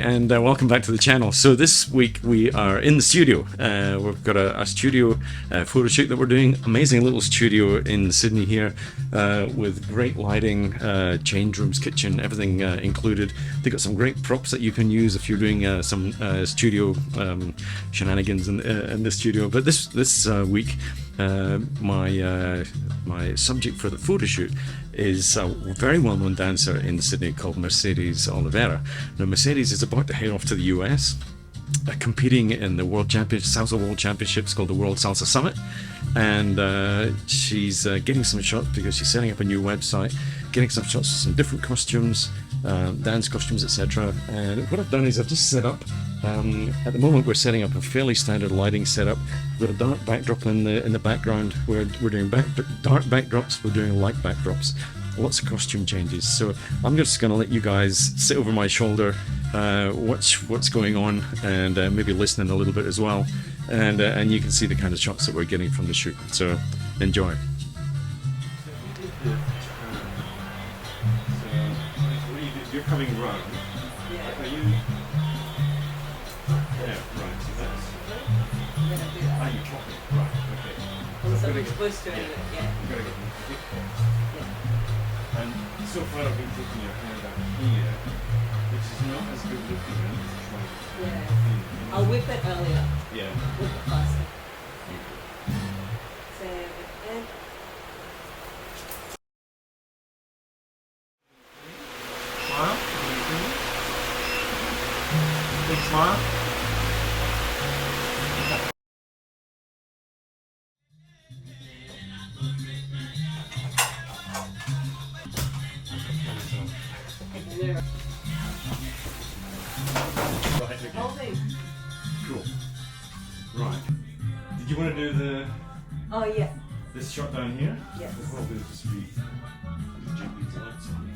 and welcome back to the channel. So this week we are in the studio. We've got a studio photo shoot that we're doing. Amazing little studio in Sydney here, with great lighting, change rooms, kitchen, everything included. They've got some great props that you can use if you're doing some studio shenanigans in the studio. But this week, my subject for the photo shoot is a very well-known dancer in Sydney called Mercedes Olivera. Now, Mercedes is about to head off to the US, competing in the Salsa World Championships called the World Salsa Summit, and she's getting some shots because she's setting up a new website, getting some shots of some different costumes, dance costumes, etc. And what I've done is I've just set up, at the moment we're setting up a fairly standard lighting setup. We've got a dark backdrop in the background. We're doing dark backdrops, we're doing light backdrops, lots of costume changes. So I'm just going to let you guys sit over my shoulder, watch what's going on, and maybe listening a little bit as well, and you can see the kind of shots that we're getting from the shoot. So enjoy. You're coming round. Yeah. Are you? Yeah, right. So that's. Are you talking? Right. Okay. Well, so we're supposed to anyway. Yeah. You've got to get them thick there. Yeah. And so far I've been taking your hand out here, which is not as good looking. Yeah. I'll whip it earlier. Yeah. Whip it faster. So and. Smile. Big smile. Cool. Right. Did you want to do the? Oh yeah. This shot down here? Yes. What I'll do is just gently to that side.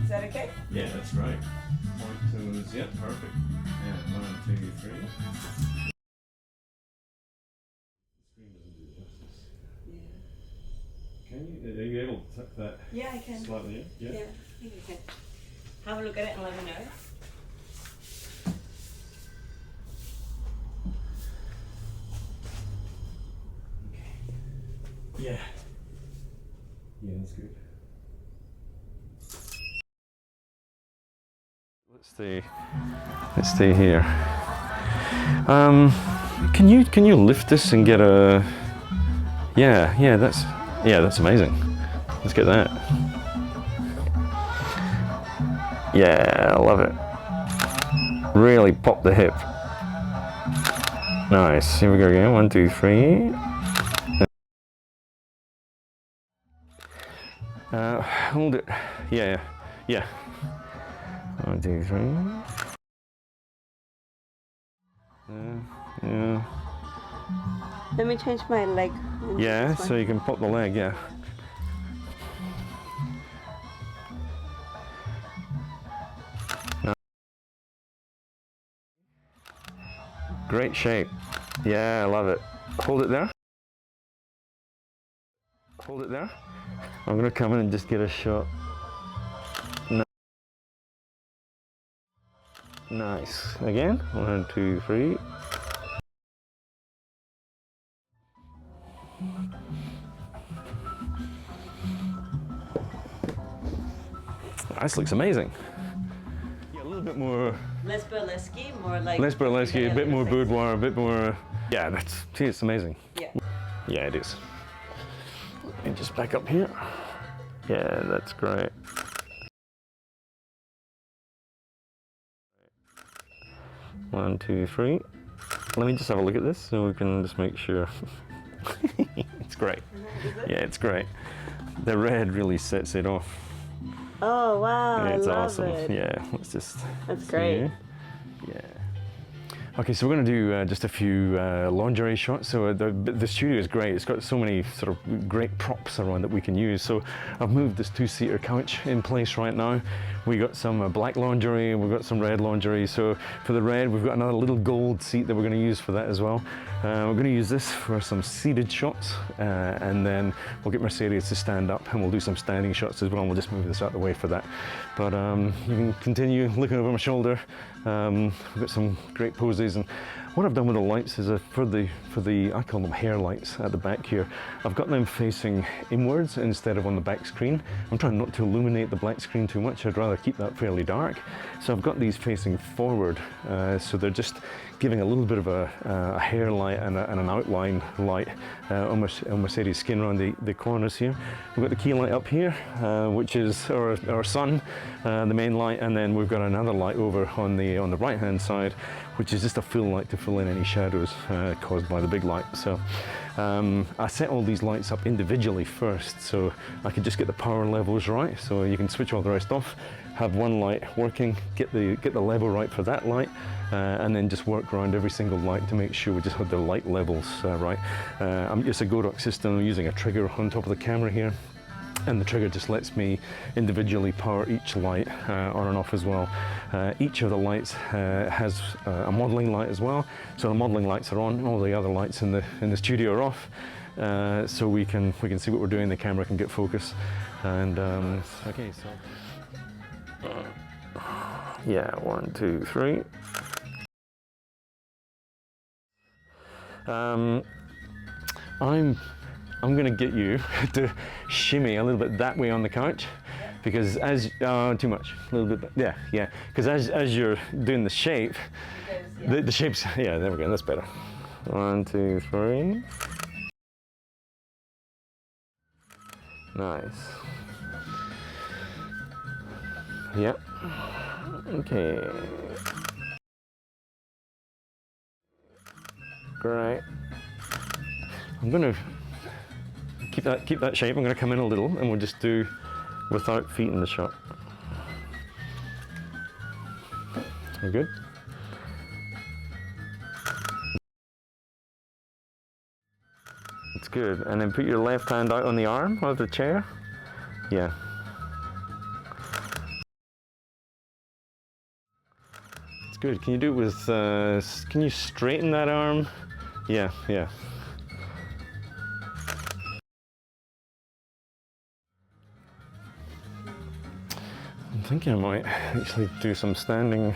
Is that okay? Yeah, that's right. Point toes, yeah, perfect. Yeah, 1, 2, 3. The screen doesn't do justice. Yeah. Can you? Are you able to tuck that? Yeah, I can. Slightly in? Yeah, I think I can. Have a look at it and let me know. Okay. Yeah. Yeah, that's good. Let's stay here. Can you lift this and get a? Yeah, that's amazing. Let's get that. Yeah, I love it. Really pop the hip. Nice. Here we go again. 1, 2, 3. Hold it. Yeah. 1, 2, 3. Yeah. Let me change my leg. Yeah, so you can pop the leg, yeah. No. Great shape. Yeah, I love it. Hold it there. Hold it there. I'm going to come in and just get a shot. Nice. Again. 1, 2, 3. This looks amazing. Yeah, a little bit more. Less burlesque, more like. Less burlesque, a bit more boudoir, a bit more. Yeah, it's amazing. Yeah. Yeah, it is. And just back up here. Yeah, that's great. One, 2, 3. Let me just have a look at this so we can just make sure. It's great. Yeah, it's great. The red really sets it off. Oh wow, Yeah, it's I love awesome. it. Yeah, let's just. That's great. Yeah. Okay, so we're going to do just a few lingerie shots. So the studio is great. It's got so many sort of great props around that we can use. So I've moved this two-seater couch in place right now. We got some black lingerie and we've got some red lingerie. So for the red, we've got another little gold seat that we're going to use for that as well. We're going to use this for some seated shots, and then we'll get Mercedes to stand up and we'll do some standing shots as well. And we'll just move this out of the way for that. But you can continue looking over my shoulder. We've got some great poses, and what I've done with the lights is for the I call them hair lights at the back here, I've got them facing inwards instead of on the back screen. I'm trying not to illuminate the black screen too much. I'd rather keep that fairly dark. So I've got these facing forward, so they're just giving a little bit of a hair light and an outline light on Mercedes' skin around the corners here. We've got the key light up here, which is our sun, the main light, and then we've got another light over on the right hand side, which is just a full light to fill in any shadows caused by the big light. So I set all these lights up individually first, so I could just get the power levels right. So you can switch all the rest off, have one light working, get the level right for that light, and then just work around every single light to make sure we just have the light levels right. It's a Godox system. I'm using a trigger on top of the camera here, and the trigger just lets me individually power each light on and off as well. Each of the lights has a modeling light as well. So the modeling lights are on, all the other lights in the studio are off. So we can see what we're doing. The camera can get focus. And okay, so yeah, 1, 2, 3. I'm going to get you to shimmy a little bit that way on the couch, because as too much, a little bit, yeah, because as you're doing the shape, the shapes, yeah, there we go, that's better. 1, 2, 3. Nice. Yep. Okay. Great. I'm going to keep that shape. I'm going to come in a little, and we'll just do without feet in the shot. We're good? It's good. And then put your left hand out on the arm of the chair. Yeah. It's good. Can you do it with, can you straighten that arm? Yeah. I'm thinking I might actually do some standing.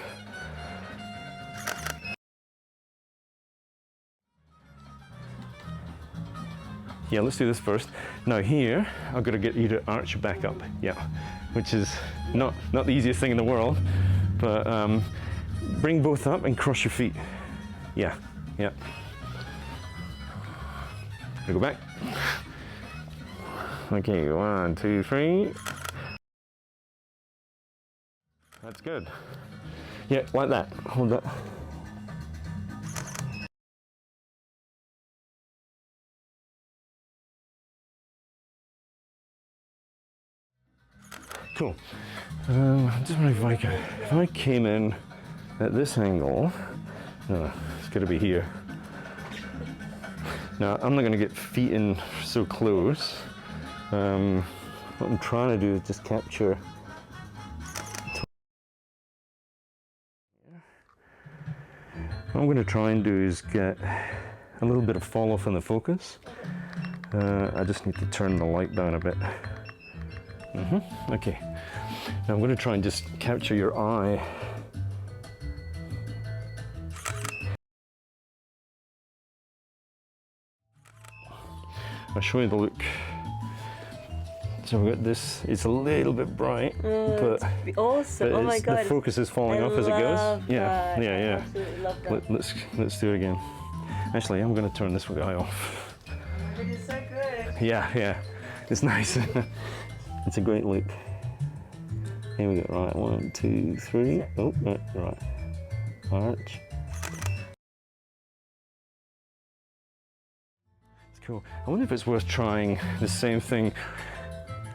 Yeah, let's do this first. Now here, I've got to get you to arch your back up. Yeah, which is not the easiest thing in the world, but bring both up and cross your feet. Yeah. Go back. Okay, 1, 2, 3. That's good. Yeah, like that. Hold that. Cool. Just wondering if I came in at this angle. No, it's got to be here. Now, I'm not going to get feet in so close. What I'm trying to do is just capture. What I'm going to try and do is get a little bit of fall off in the focus. I just need to turn the light down a bit. Okay. Now I'm going to try and just capture your eye. I'll show you the look. So we've got this, it's a little bit bright, but awesome. Oh my God. The focus is falling off as it goes. Yeah. I absolutely love that. Let's do it again. Actually, I'm going to turn this guy off. Oh my God, it's so good. Yeah. It's nice. It's a great look. Here we go. Right, 1, 2, 3. Oh, right. Arch. Cool. I wonder if it's worth trying the same thing.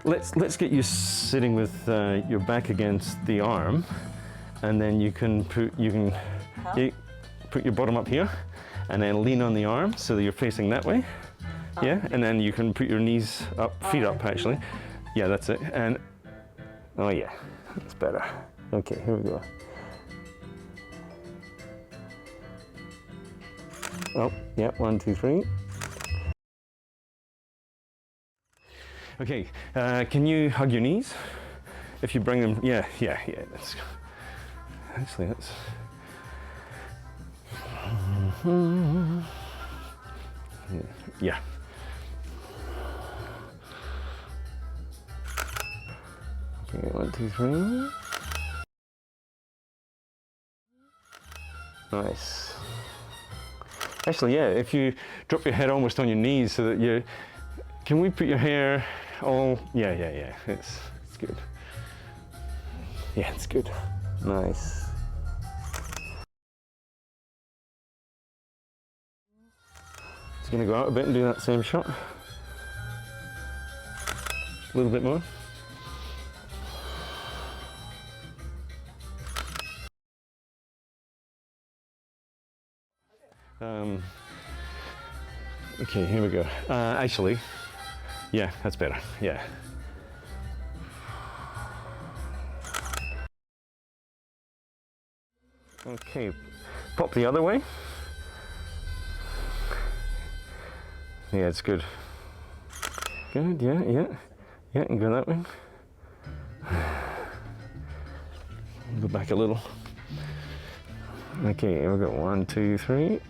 Let's get you sitting with your back against the arm, and then you can put your bottom up here and then lean on the arm so that you're facing that way. Yeah, and then you can put your knees up, feet up actually. Yeah, that's it. And, oh yeah, that's better. Okay, here we go. Oh, yeah, 1, 2, 3. Okay, can you hug your knees? If you bring them, yeah, that's, actually that's, yeah. Okay, 1, 2, 3. Nice. Actually, yeah, if you drop your head almost on your knees so that you, can we put your hair all, yeah, it's good. Yeah, it's good. Nice. Just gonna go out a bit and do that same shot. A little bit more. Okay, here we go. Actually, yeah, that's better. Yeah. Okay, pop the other way. Yeah, it's good. Good, yeah, and go that way. Go back a little. Okay, here we go. 1, 2, 3.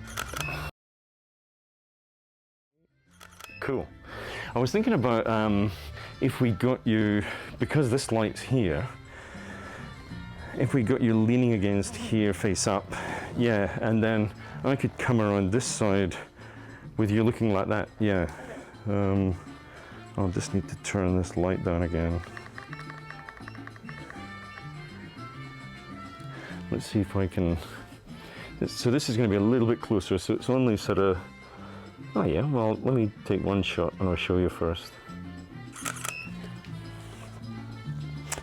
Cool. I was thinking about if we got you, because this light's here, if we got you leaning against here, face up, yeah, and then I could come around this side with you looking like that, yeah. I'll just need to turn this light down again. Let's see if I can, so this is going to be a little bit closer, so it's only sort of, oh yeah, well, let me take one shot and I'll show you first.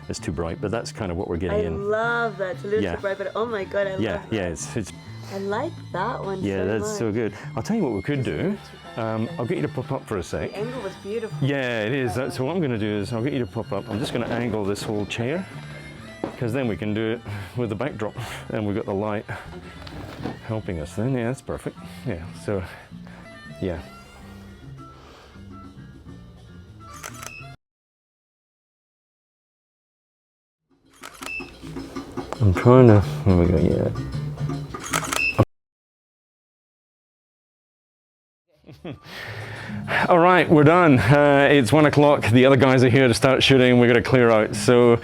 It's too bright, but that's kind of what we're getting in. I love that. It's a little too bright, but oh my god, I love that. Yeah, it's. I like that one yeah, so that's much. so good. I'll tell you what we could do. I'll get you to pop up for a sec. The angle was beautiful. Yeah, it is. So what I'm going to do is I'll get you to pop up. I'm just going to angle this whole chair, because then we can do it with the backdrop, and we've got the light helping us then. Yeah, that's perfect. Yeah, so, yeah. I'm trying to, here we go, yeah. All right, we're done. It's 1 o'clock. The other guys are here to start shooting. We're going to clear out. So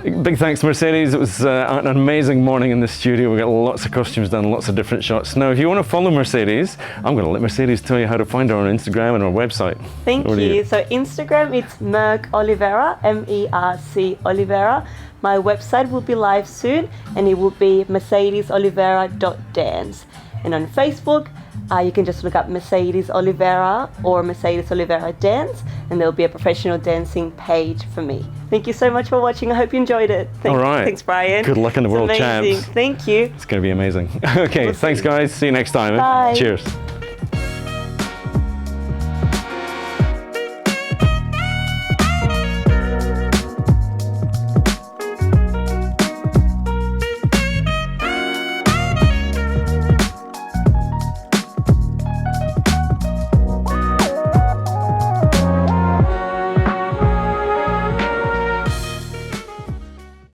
big thanks to Mercedes. It was an amazing morning in the studio. We got lots of costumes done, lots of different shots. Now, if you want to follow Mercedes, I'm going to let Mercedes tell you how to find her on Instagram and our website. Thank you. So Instagram, it's Merc Olivera, M-E-R-C Olivera. My website will be live soon, and it will be mercedesolivera.dance. And on Facebook, you can just look up Mercedes Olivera or Mercedes Olivera Dance, and there'll be a professional dancing page for me. Thank you so much for watching. I hope you enjoyed it. All right. Thanks, Brian. Good luck in the World Champs. Thank you. It's going to be amazing. Okay, thanks guys. See you next time. Bye. Cheers.